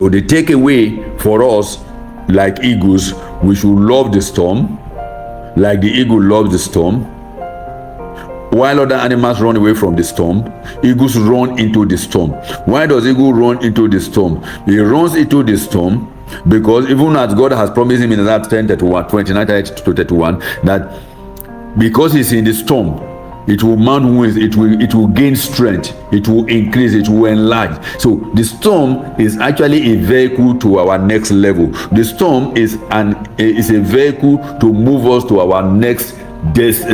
So the takeaway for us, like eagles, we should love the storm, like the eagle loves the storm. While other animals run away from the storm, eagles run into the storm. Why does eagle run into the storm? He runs into the storm because even as God has promised him in that 29-31, that because he's in the storm, it will mount wings, it will gain strength, it will increase, it will enlarge. So the storm is actually a vehicle to our next level. The storm is a vehicle to move us to our next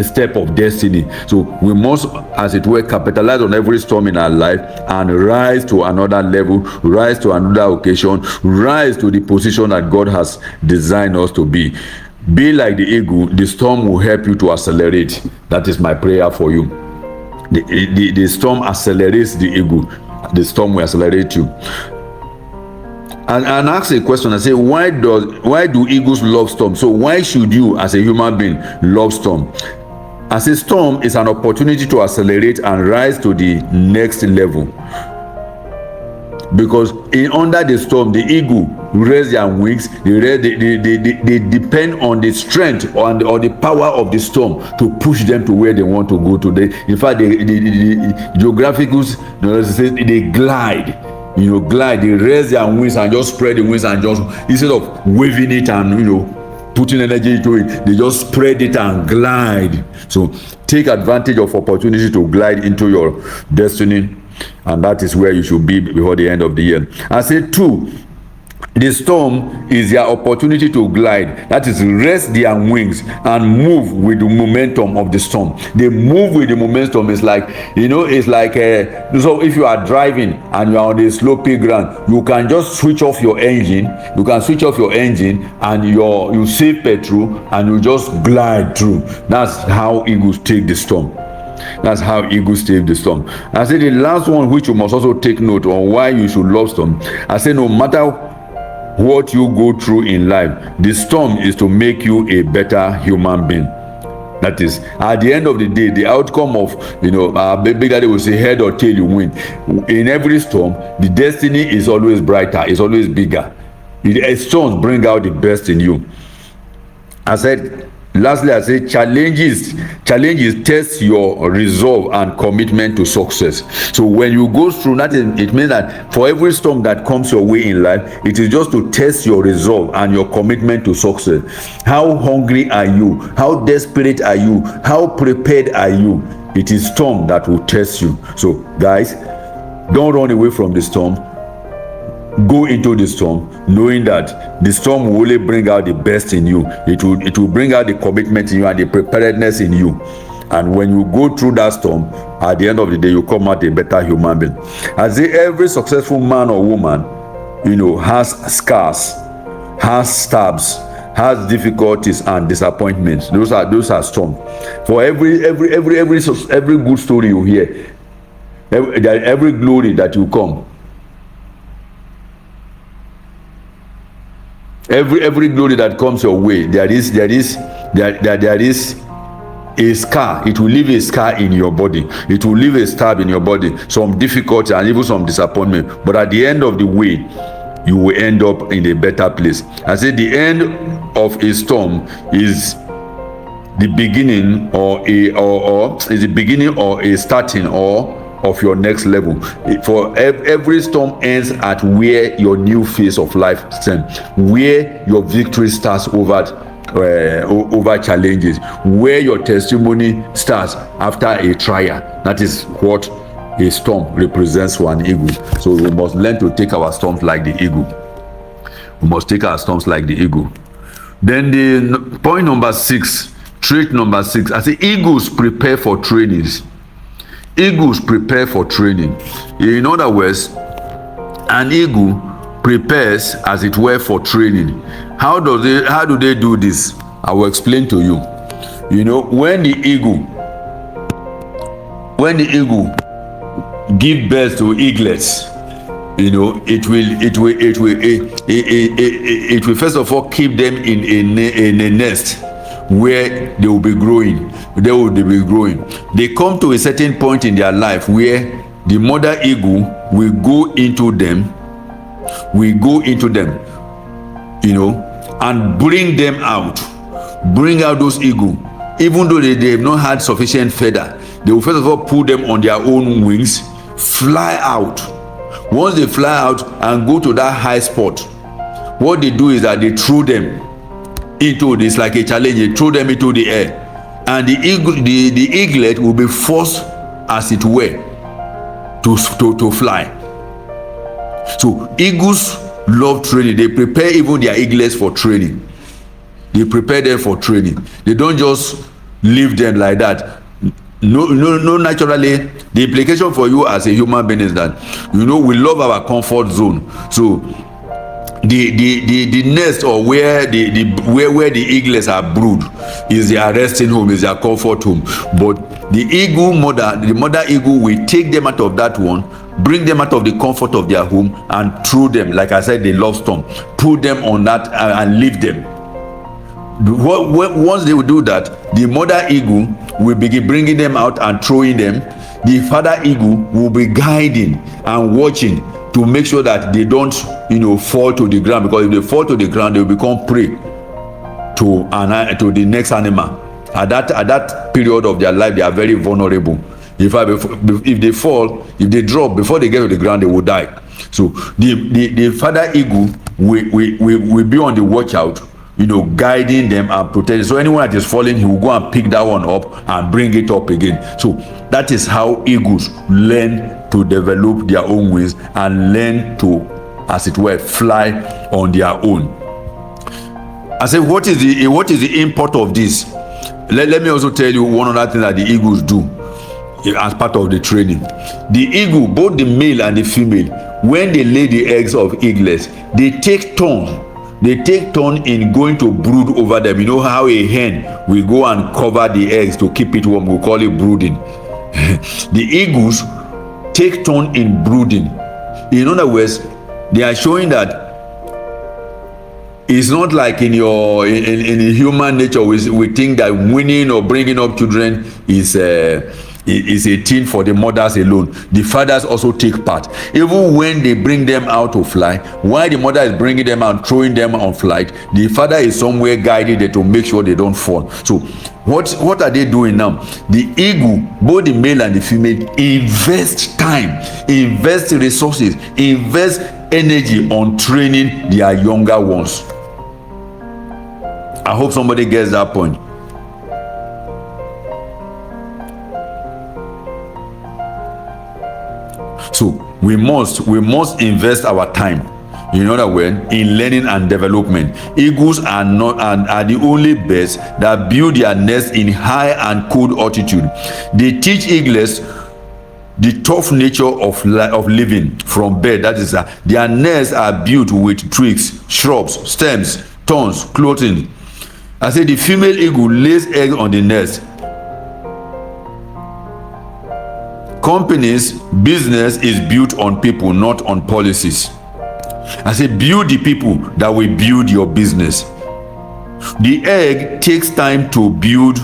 step of destiny. So we must, as it were, capitalize on every storm in our life and rise to another level, rise to another occasion, rise to the position that God has designed us to be. Be like the eagle. The storm will help you to accelerate. That is my prayer for you. The storm accelerates the eagle. The storm will accelerate you. And ask a question and say, why do eagles love storm? So why should you, as a human being, love storm? As a storm is an opportunity to accelerate and rise to the next level. Because under the storm, the eagle raise their wings. They depend on the strength or the power of the storm to push them to where they want to go to. In fact, the geographicals, they glide. Glide. They raise their wings and just spread the wings and just, instead of waving it and putting energy into it, they just spread it and glide. So take advantage of opportunity to glide into your destiny. And that is where you should be before the end of the year. I say 2, the storm is their opportunity to glide. That is, rest their wings and move with the momentum of the storm. They move with the momentum. It's like, so if you are driving and you are on a slopey ground, you can just switch off your engine. You can switch off your engine and you save petrol and you just glide through. That's how eagles take the storm. That's how eagles take the storm. I say the last one, which you must also take note on why you should love storm. I say no matter what you go through in life, the storm is to make you a better human being. That is, at the end of the day, the outcome of, Big Daddy will say head or tail, you win. In every storm, the destiny is always brighter, it's always bigger. Storms bring out the best in you. Lastly, I say challenges test your resolve and commitment to success. So when you go through that, it means that for every storm that comes your way in life, it is just to test your resolve and your commitment to success. How hungry are you? How desperate are you? How prepared are you? It is storm that will test you. So guys, don't run away from the storm. Go into the storm knowing that the storm will only bring out the best in you. It will bring out the commitment in you and the preparedness in you. And when you go through that storm, at the end of the day, you come out a better human being. As every successful man or woman, has scars, has stabs, has difficulties and disappointments. Those are storms. For every good story you hear, every glory that you come. Every glory that comes your way, there is a scar. It will leave a scar in your body. It will leave a stab in your body, some difficulty and even some disappointment. But at the end of the way, you will end up in a better place. I say the end of a storm is the beginning or a starting of your next level. For every storm ends at where your new phase of life stands, where your victory starts over challenges, where your testimony starts after a trial. That is what a storm represents for an eagle. So we must learn to take our storms like the eagle. We must take our storms like the eagle. Then the point number 6, trait number 6, I say eagles prepare for trainings. Eagles prepare for training. In other words, an eagle prepares, as it were, for training. How do they do this? I will explain to you. When the eagle give birth to eaglets, it will first of all keep them in a nest where they will be growing. They come to a certain point in their life where the mother eagle will go into them we go into them, and bring them out. Bring out those eagle. Even though they have not had sufficient feather, they will first of all put them on their own wings, fly out. Once they fly out and go to that high spot, what they do is that they throw them into this, like a challenge. They throw them into the air, and the eaglet will be forced, as it were, to fly. So eagles love training. They prepare even their eaglets for training. They prepare them for training. They don't just leave them like that. No, naturally, the implication for you as a human being is that, we love our comfort zone. So the nest, or where the eaglets are brood, is their resting home, is their comfort home. But the mother eagle will take them out of that one, bring them out of the comfort of their home, and throw them, like I said, they love storm, put them on that and leave them. Once they will do that, the mother eagle will begin bringing them out and throwing them. The father eagle will be guiding and watching to make sure that they don't fall to the ground, because if they fall to the ground, they will become prey to the next animal. At that period of their life, they are very vulnerable. If they fall, if they drop before they get to the ground, they will die. So the father eagle will be on the watch out, guiding them and protecting. So anyone that is falling, he will go and pick that one up and bring it up again. So that is how eagles learn to develop their own wings and learn to, as it were, fly on their own. I said, what is the import of this? Let me also tell you one other thing that the eagles do as part of the training. The eagle, both the male and the female, when they lay the eggs of eaglets, they take turn in going to brood over them. You know how a hen will go and cover the eggs to keep it warm? We call it brooding. The eagles take turn in brooding. In other words, they are showing that it's not like in human nature we think that winning or bringing up children is a thing for the mothers alone. The fathers also take part. Even when they bring them out to fly, while the mother is bringing them out, throwing them on flight, the father is somewhere guiding them to make sure they don't fall. So what are they doing now? The eagle, both the male and the female, invest time, invest resources, invest energy on training their younger ones. I hope somebody gets that point. So we must invest our time, in other words, in learning and development. Eagles are the only birds that build their nests in high and cold altitude. They teach eaglets the tough nature of living from birth. That is, their nests are built with twigs, shrubs, stems, thorns, clothing. I say the female eagle lays eggs on the nest. Companies, business is built on people, not on policies. I say build the people that will build your business. The egg takes time to build,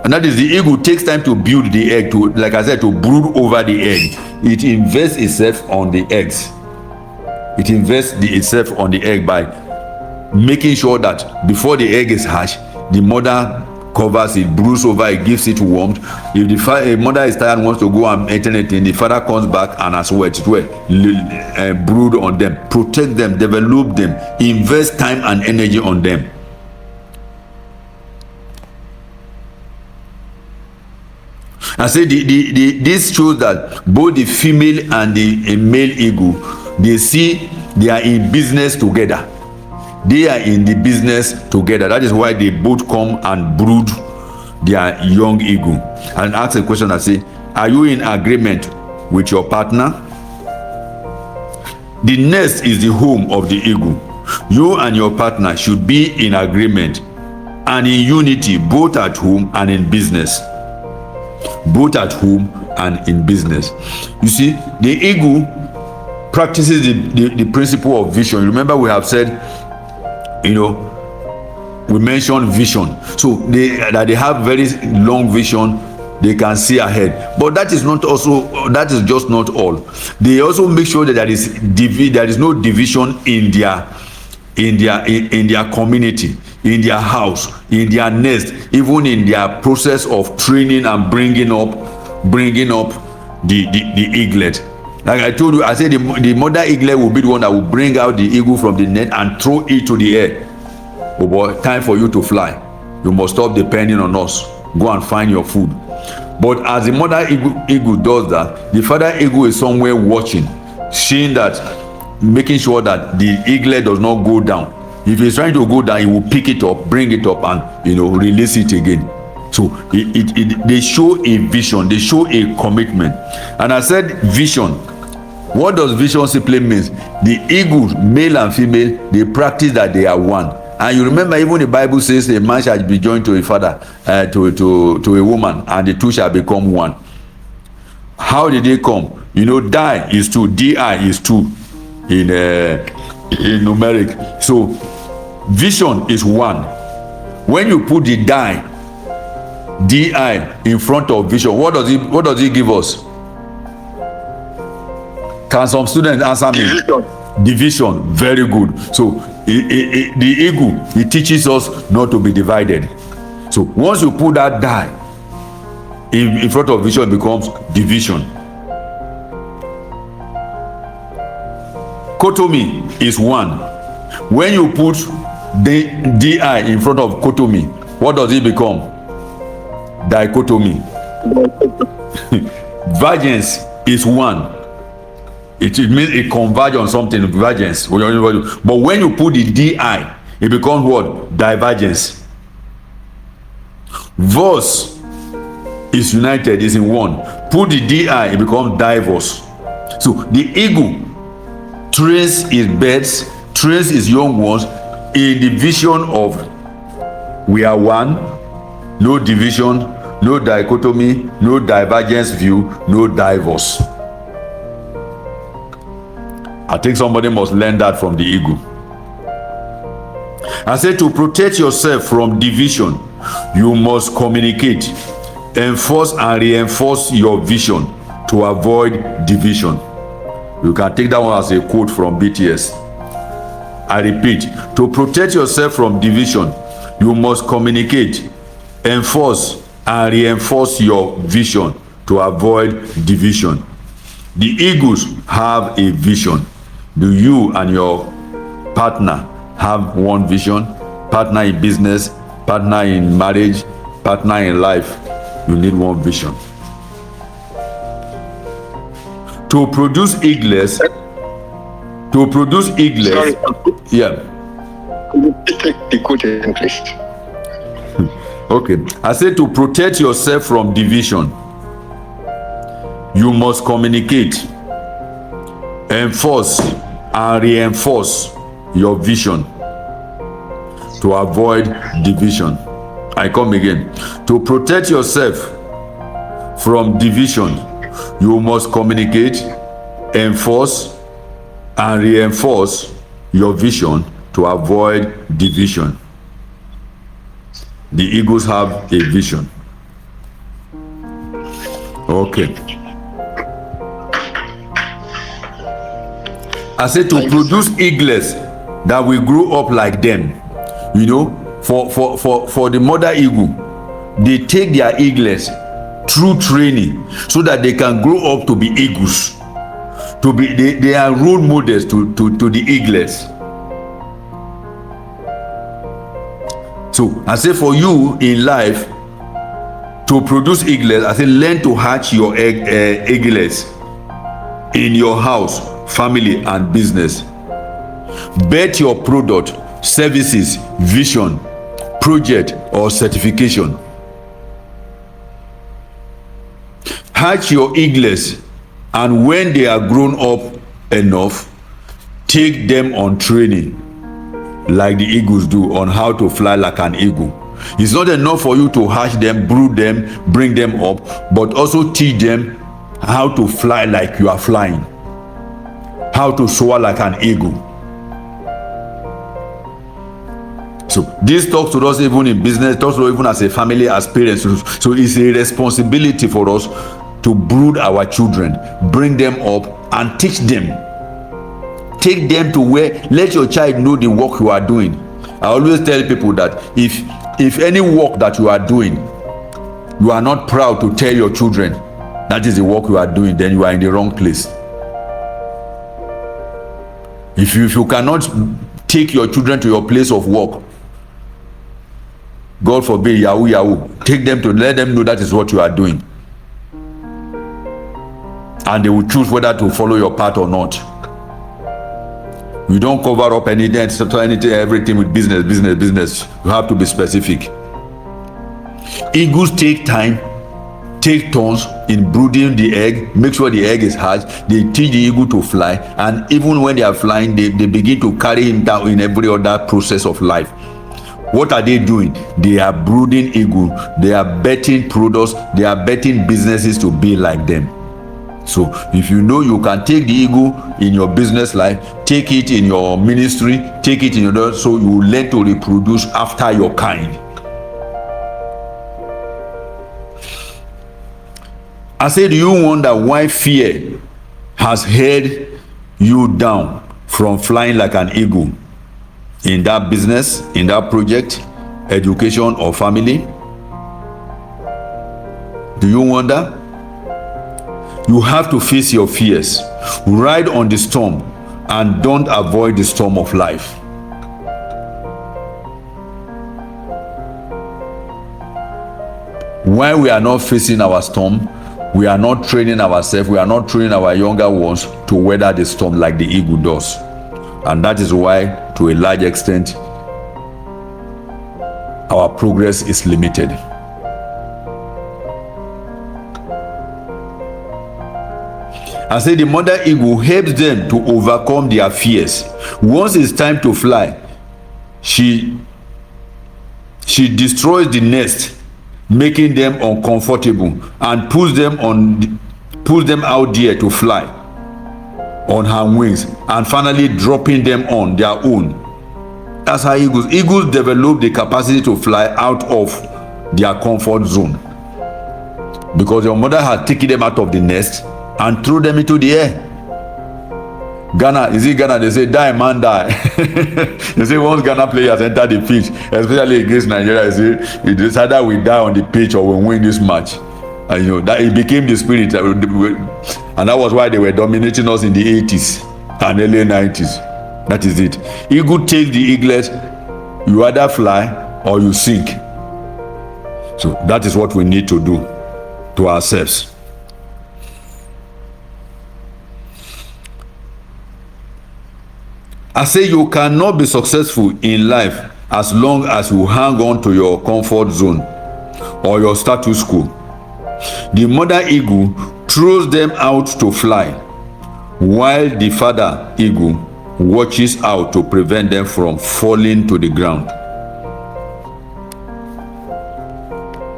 and that is, the eagle takes time to build the egg, to, like I said, to brood over the egg. It invests itself on the eggs. It invests itself on the egg by making sure that before the egg is hatched, the mother covers it, broods over it, gives it warmth. If the mother is tired and wants to go and eat anything, the father comes back and as well brood on them, protect them, develop them, invest time and energy on them. I say this shows that both the female and the male eagle, they are in business together. They are in the business together. That is why they both come and brood their young eagle. And ask a question and say, are you in agreement with your partner? The nest is the home of the eagle. You and your partner should be in agreement and in unity, both at home and in business. Both at home and in business. You see, the eagle practices the principle of vision. Remember, we have said, we mentioned vision. So they have very long vision, they can see ahead. But that is just not all. They also make sure that there is no division in their community, in their house, in their nest, even in their process of training and bringing up the eaglet. Like I told you, I said the mother eaglet will be the one that will bring out the eagle from the net and throw it to the air. Oh boy, time for you to fly. You must stop depending on us. Go and find your food. But as the mother eagle does that, the father eagle is somewhere watching, seeing that, making sure that the eaglet does not go down. If he's trying to go down, he will pick it up, bring it up, and release it again. So they show a vision, they show a commitment. And I said vision. What does vision simply means? The eagles, male and female, they practice that they are one. And you remember, even the Bible says a man shall be joined to a father, to a woman, and the two shall become one. How did they come? Die is 2, di is 2 in numeric. So vision is 1. When you put the di in front of vision, what does it give us? Can some students answer me? Division. Very good. So the eagle, it teaches us not to be divided. So once you put that die in front of vision, it becomes division. Cotomy is 1. When you put the di in front of cotomy, what does it become? Dichotomy. Divergence is 1. It means it converge on something, divergence. But when you put the di, it becomes what? Divergence. Verse is united, is in 1. Put the di, it becomes diverse. So the eagle trains its birds, trains its young ones in the vision of we are one, no division, no dichotomy, no divergence view, no diverse. I think somebody must learn that from the eagle. I said, to protect yourself from division, you must communicate, enforce and reinforce your vision to avoid division. You can take that one as a quote from BTS. I repeat, to protect yourself from division, you must communicate, enforce and reinforce your vision to avoid division. The eagles have a vision. Do you and your partner have one vision? Partner in business, partner in marriage, partner in life. You need one vision. To produce eaglets. Sorry. Yeah. Could you take the quote in, please? Okay. I said, to protect yourself from division, you must communicate, enforce and reinforce your vision to avoid division. I come again. To protect yourself from division, you must communicate, enforce and reinforce your vision to avoid division. The eagles have a vision. Okay. I said, to produce eaglets that will grow up like them. For the mother eagle, they take their eaglets through training so that they can grow up to be eagles. They are role models to the eaglets. So I say, for you in life to produce eaglets, I say, learn to hatch your eaglets in your house, family and business. Bet your product, services, vision, project or certification. Hatch your eaglets, and when they are grown up enough, take them on training like the eagles do on how to fly like an eagle. It's not enough for you to hatch them, brood them, bring them up, but also teach them how to fly like you are flying, how to soar like an eagle. So this talks to us even in business, talks to us even as a family, as parents. So it's a responsibility for us to brood our children, bring them up and teach them. Take them to where, let your child know the work you are doing. I always tell people that if any work that you are doing, you are not proud to tell your children that is the work you are doing, then you are in the wrong place. If you cannot take your children to your place of work, God forbid, yahoo, take them to let them know that is what you are doing. And they will choose whether to follow your path or not. You don't cover up anything, everything with business. You have to be specific. Eagles take time, take turns in brooding the egg, make sure the egg is hatched. They teach the eagle to fly, and even when they are flying, they begin to carry him down in every other process of life. What are they doing? They are brooding eagle. They are betting products. They are betting businesses to be like them. So if you know you can take the eagle in your business life, take it in your ministry, take it in your, so you learn to reproduce after your kind. I said, do you wonder why fear has held you down from flying like an eagle in that business, in that project, education, or family? Do you wonder? You have to face your fears, ride on the storm, and don't avoid the storm of life. Why we are not facing our storm, we are not training ourselves, we are not training our younger ones to weather the storm like the eagle does. And that is why, to a large extent, our progress is limited. I say the mother eagle helps them to overcome their fears. Once it's time to fly, she destroys the nest, making them uncomfortable, and pulls them out there to fly on her wings, and finally dropping them on their own. That's how eagles develop the capacity to fly out of their comfort zone, because your mother has taken them out of the nest and threw them into the air. Ghana, they say die man die. They say once Ghana players enter the pitch, especially against Nigeria, they say it's either we die on the pitch or we win this match. And you know that it became the spirit, and that was why they were dominating us in the 80s and early 90s. That is it. Eagle takes the eaglet, you either fly or you sink. So that is what we need to do to ourselves. I say you cannot be successful in life as long as you hang on to your comfort zone or your status quo. The mother eagle throws them out to fly, while the father eagle watches out to prevent them from falling to the ground.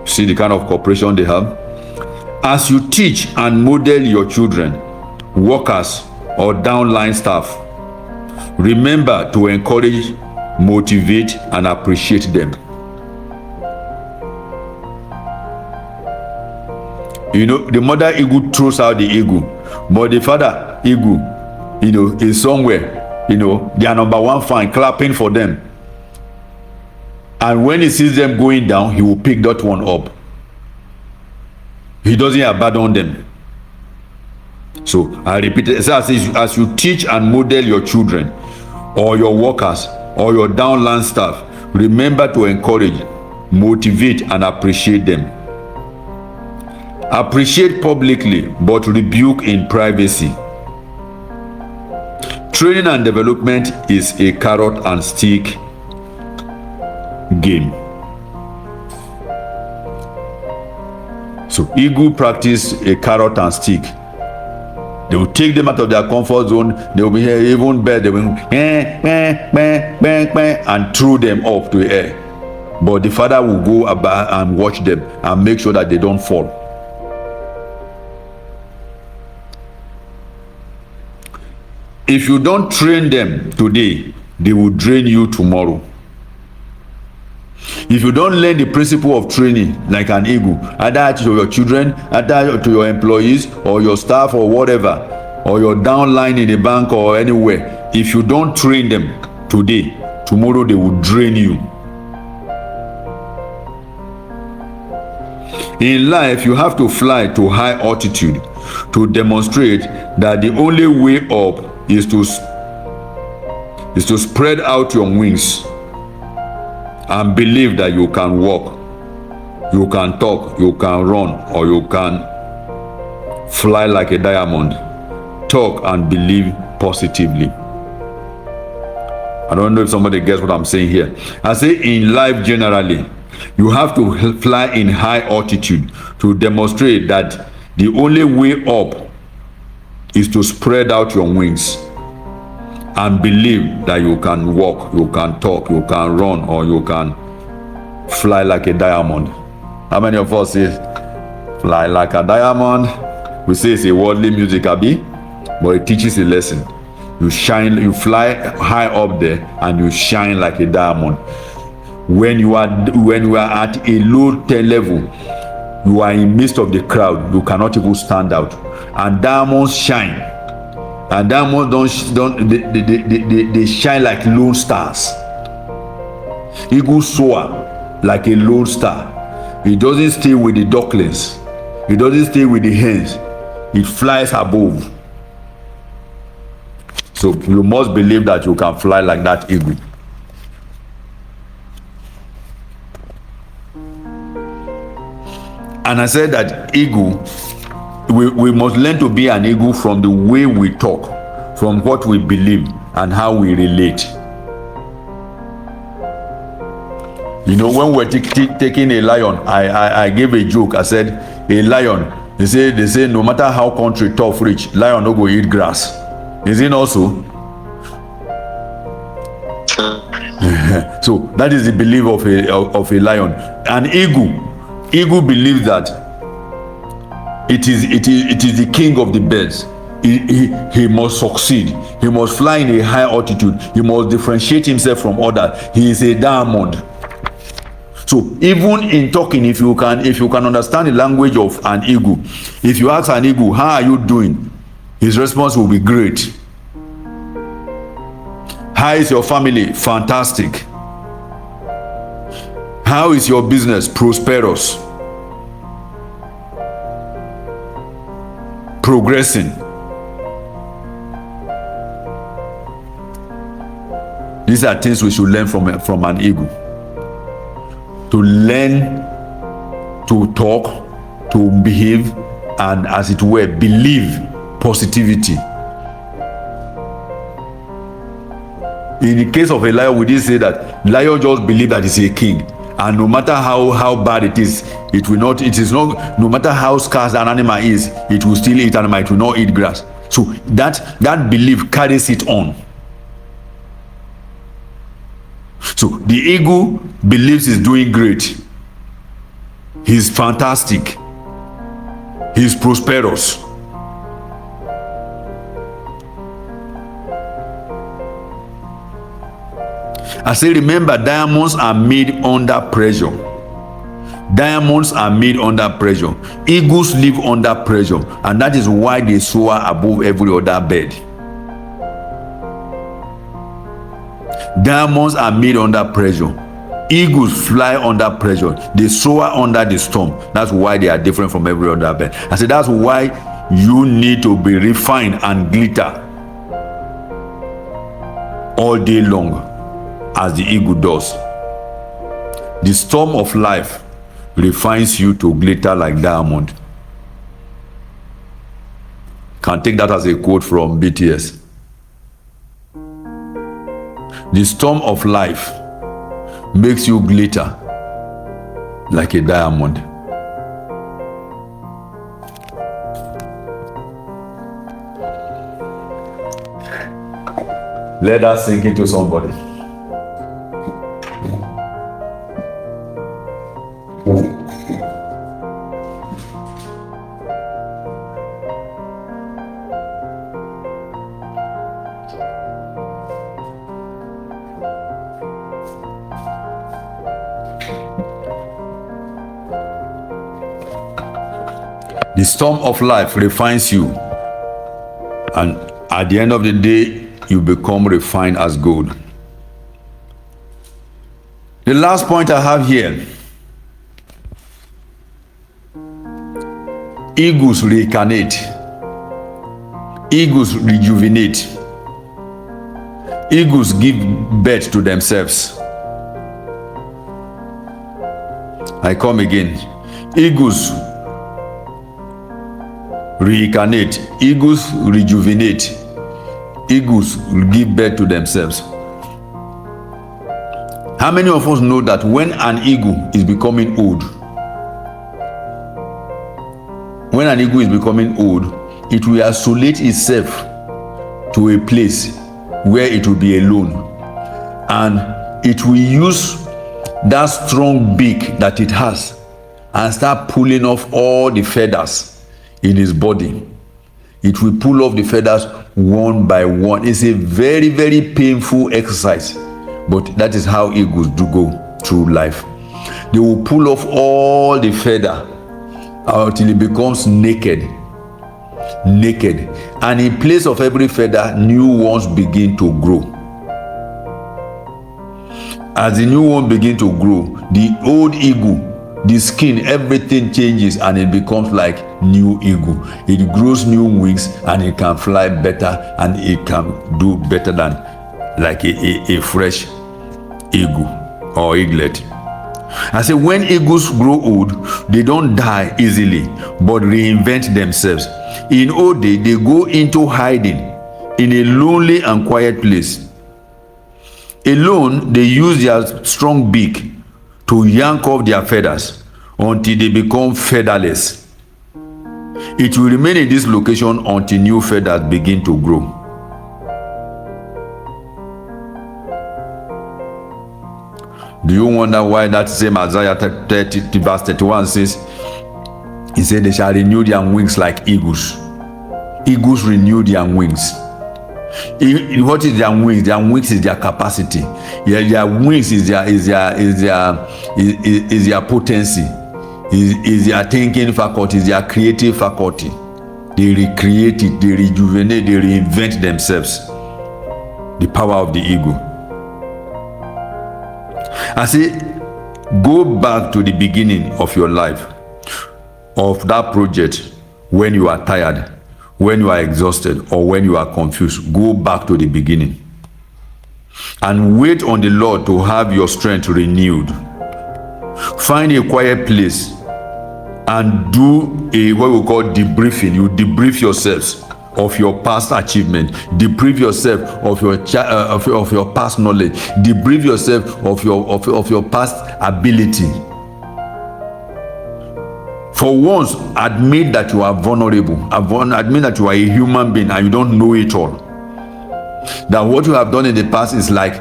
See the kind of cooperation they have? As you teach and model your children, workers, or downline staff, remember to encourage, motivate, and appreciate them. You know, the mother eagle throws out the eagle, but the father eagle, is somewhere, their number one fan clapping for them. And when he sees them going down, he will pick that one up. He doesn't abandon them. So I repeat it, as you teach and model your children, or your workers, or your downline staff, remember to encourage, motivate, and appreciate them. Appreciate publicly, but rebuke in privacy. Training and development is a carrot and stick game. So eagle practice a carrot and stick. They will take them out of their comfort zone. They will be here even better. They will and throw them up to the air. But the father will go about and watch them and make sure that they don't fall. If you don't train them today, they will drain you tomorrow. If you don't learn the principle of training like an eagle, either to your children, either to your employees or your staff or whatever, or your downline in the bank or anywhere, if you don't train them today, tomorrow they will drain you. In life, you have to fly to high altitude to demonstrate that the only way up is to spread out your wings and believe that you can walk, you can talk, you can run, or you can fly like a diamond. Talk and believe positively. I don't know if somebody gets what I'm saying here. I say in life generally, you have to fly in high altitude to demonstrate that the only way up is to spread out your wings and believe that you can walk, you can talk, you can run, or you can fly like a diamond. How many of us say fly like a diamond? We say it's a worldly music, Abi, but it teaches a lesson. You shine, you fly high up there and you shine like a diamond. When you are at a low level, you are in midst of the crowd, you cannot even stand out. And diamonds shine. And diamonds they shine like lone stars. Eagles soar like a lone star. It doesn't stay with the ducklings. It doesn't stay with the hens. It flies above. So you must believe that you can fly like that eagle. And I said that eagle, we must learn to be an eagle from the way we talk, from what we believe and how we relate. You know, when we're taking a lion, I gave a joke. I said, a lion, they say no matter how country tough rich, lion no go eat grass. Is it also? So that is the belief of a lion. An eagle believes that it is the king of the birds. He must succeed. He must fly in a high altitude. He must differentiate himself from others. He is a diamond. So even in talking, if you can understand the language of an eagle, if you ask an eagle, how are you doing? His response will be great. How is your family? Fantastic. How is your business? Prosperous. Progressing. These are things we should learn from an eagle. To learn to talk, to behave, and as it were, believe positivity. In the case of a lion, we did say that lion just believe that he's a king, and no matter how bad it is not, no matter how scarce an animal is, it will still eat animal, it will not eat grass. So that belief carries it on. So the eagle believes he's doing great, he's fantastic, he's prosperous. I say, remember, diamonds are made under pressure. Diamonds are made under pressure. Eagles live under pressure, and that is why they soar above every other bird. Diamonds are made under pressure. Eagles fly under pressure. They soar under the storm. That's why they are different from every other bird. I say that's why you need to be refined and glitter all day long, as the eagle does. The storm of life refines you to glitter like diamond. Can take that as a quote from BTS. The storm of life makes you glitter like a diamond. Let that sink into somebody. The storm of life refines you, and at the end of the day, you become refined as gold. The last point I have here: eagles reincarnate, eagles rejuvenate, eagles give birth to themselves. I come again. Eagles reincarnate, eagles rejuvenate, eagles give birth to themselves. How many of us know that when an eagle is becoming old, when an eagle is becoming old, it will isolate itself to a place where it will be alone, and it will use that strong beak that it has and start pulling off all the feathers in his body. It will pull off the feathers one by one. It's a very, very painful exercise, but that is how eagles do go through life. They will pull off all the feather until it becomes naked, and in place of every feather, new ones begin to grow. As the new one begin to grow, the old eagle, the skin, everything changes, and it becomes like new eagle. It grows new wings, and it can fly better, and it can do better than like a fresh eagle or eaglet. I say, when eagles grow old, they don't die easily, but reinvent themselves. In old day, they go into hiding in a lonely and quiet place. Alone, they use their strong beak to yank off their feathers until they become featherless. It will remain in this location until new feathers begin to grow. Do you wonder why that same Isaiah 30 verse 31 says, he said, they shall renew their wings like eagles. Eagles renew their wings. What is their wings? Their wings is their capacity. Their wings is their potency, is their thinking faculty, is their creative faculty. They recreate it, they rejuvenate, they reinvent themselves. The power of the eagle. I say, go back to the beginning of your life, of that project, when you are tired, when you are exhausted, or when you are confused. Go back to the beginning and wait on the Lord to have your strength renewed. Find a quiet place and do what we call debriefing. You debrief yourselves of your past achievement, debrief yourself of your past knowledge, debrief yourself of your past ability. For once, admit that you are vulnerable. Admit that you are a human being and you don't know it all. That what you have done in the past is like,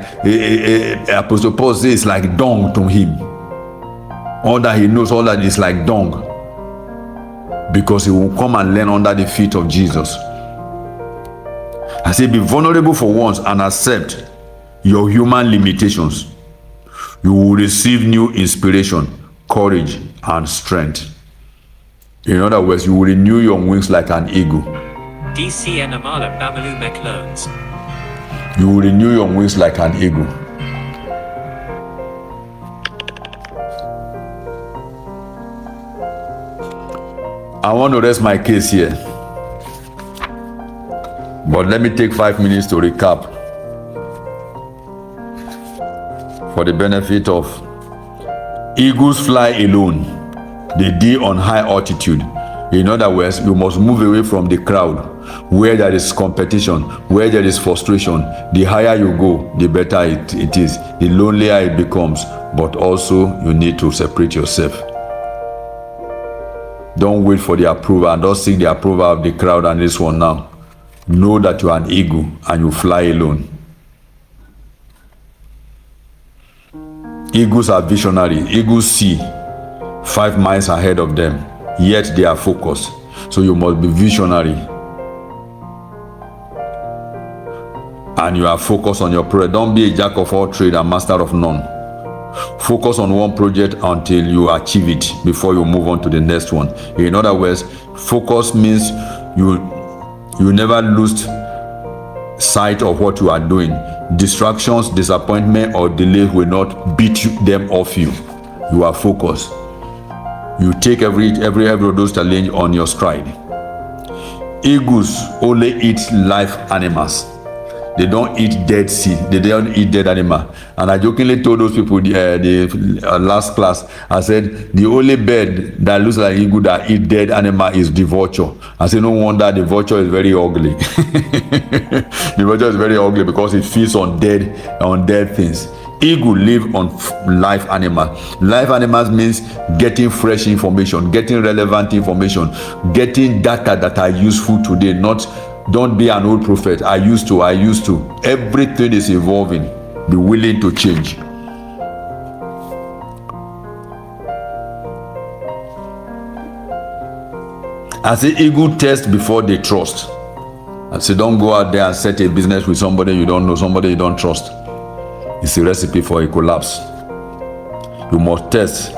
Apostle Paul says, it's like dung to him. All that he knows, all that is like dung. Because he will come and learn under the feet of Jesus. I say, be vulnerable for once and accept your human limitations. You will receive new inspiration, courage, and strength. In other words, you will renew your wings like an eagle. DC and Amala Babalu McLearns. You will renew your wings like an eagle. I want to rest my case here. But let me take 5 minutes to recap for the benefit of eagles fly alone. They deal on high altitude. In other words, you must move away from the crowd where there is competition, where there is frustration. The higher you go, the better it is. The lonelier it becomes. But also, you need to separate yourself. Don't wait for the approval and don't seek the approval of the crowd and this one now. Know that you are an eagle and you fly alone. Eagles are visionary. Eagles see 5 miles ahead of them, yet they are focused. So you must be visionary. And you are focused on your prayer. Don't be a jack of all trades and master of none. Focus on one project until you achieve it before you move on to the next one. In other words, focus means you never lose sight of what you are doing. Distractions, disappointment, or delay will not beat them off you. You are focused. You take every of those challenges on your stride. Eagles only eat live animals. They don't eat dead seed. They don't eat dead animal. And I jokingly told those people the last class, I said, the only bird that looks like eagle that eat dead animal is the vulture. I said, no wonder the vulture is very ugly. The vulture is very ugly because it feeds on dead things. Eagle live on live animal. Live animals means getting fresh information, getting relevant information, getting data that are useful today. Not, don't be an old prophet. I used to. Everything is evolving. Be willing to change. I say eagle test before they trust. I say don't go out there and set a business with somebody you don't know, somebody you don't trust. It's a recipe for a collapse. You must test.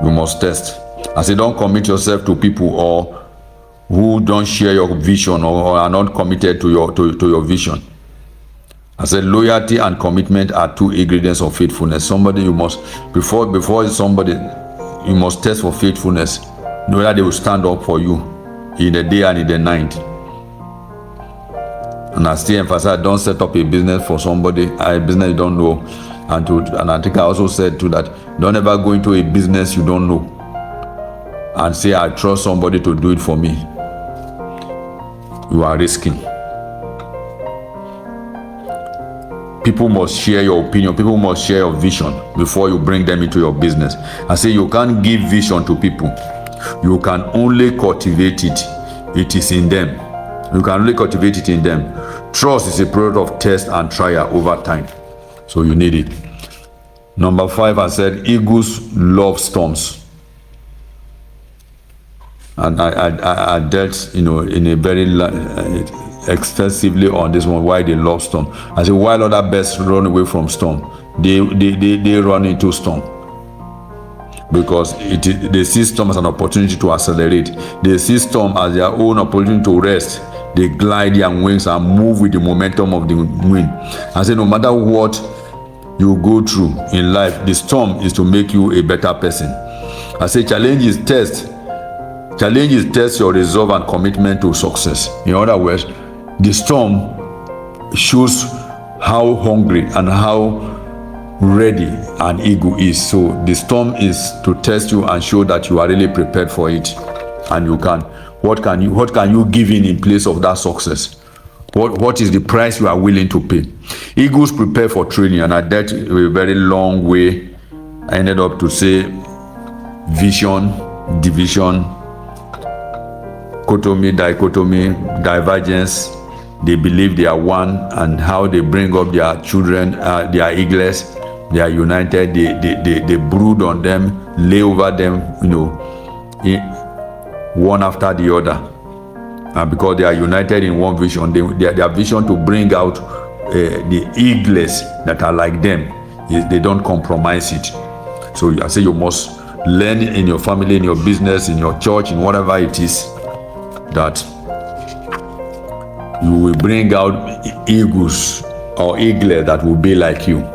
You must test. I say don't commit yourself to people or who don't share your vision or are not committed to your vision. I said loyalty and commitment are two ingredients of faithfulness. Somebody you must, before somebody, you must test for faithfulness. Know that they will stand up for you in the day and in the night. And I still emphasize, don't set up a business for somebody, a business you don't know. And I think I also said to that, don't ever go into a business you don't know and say, I trust somebody to do it for me. You are risking. People must share your opinion. People must share your vision before you bring them into your business. I say you can't give vision to people. You can only cultivate it. It is in them. You can only cultivate it in them. Trust is a product of test and trial over time. So you need it. Number 5, I said eagles love storms. And I dealt, in a very extensively on this one, why they love storm. I said, while other birds run away from storm, they run into storm. Because they see storm as an opportunity to accelerate. They see storm as their own opportunity to rest. They glide their wings and move with the momentum of the wind. I say no matter what you go through in life, the storm is to make you a better person. I say challenges test your resolve and commitment to success. In other words, the storm shows how hungry and how ready an eagle is. So the storm is to test you and show that you are really prepared for it, and you can. What can you give in place of that success? What is the price you are willing to pay? Eagles prepare for training, and at that a very long way, I ended up to say vision, division, dichotomy, divergence. They believe they are one, and how they bring up their children, their eaglets. They are united. They brood on them, lay over them, one after the other. And because they are united in one vision, their vision to bring out the eaglets that are like them, they don't compromise it. So I say you must learn in your family, in your business, in your church, in whatever it is, that you will bring out eagles or eaglets that will be like you,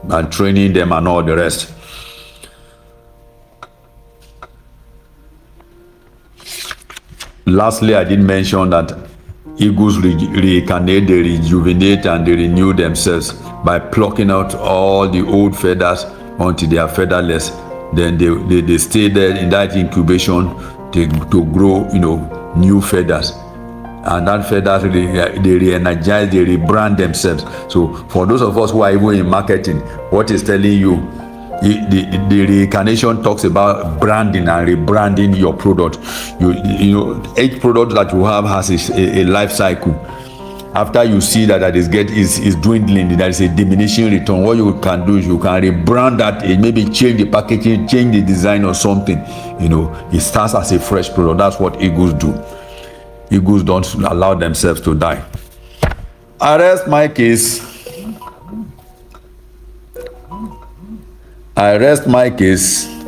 and training them and all the rest. Lastly, I did mention that eagles reincarnate, they rejuvenate, and they renew themselves by plucking out all the old feathers until they are featherless. Then they stay there in that incubation to grow, new feathers. And that feathers, they re-energize, they rebrand themselves. So for those of us who are even in marketing, what is telling you, the reincarnation talks about branding and rebranding your product. Each product that you have has a life cycle. After you see that is dwindling, that is a diminishing return, what you can do is you can rebrand that, maybe change the packaging, change the design or something. It starts as a fresh product. That's what eagles do. Eagles don't allow themselves to die. I rest my case. I rest my case, and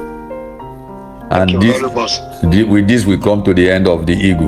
Thank you this very much. with this we come to the end of the ego.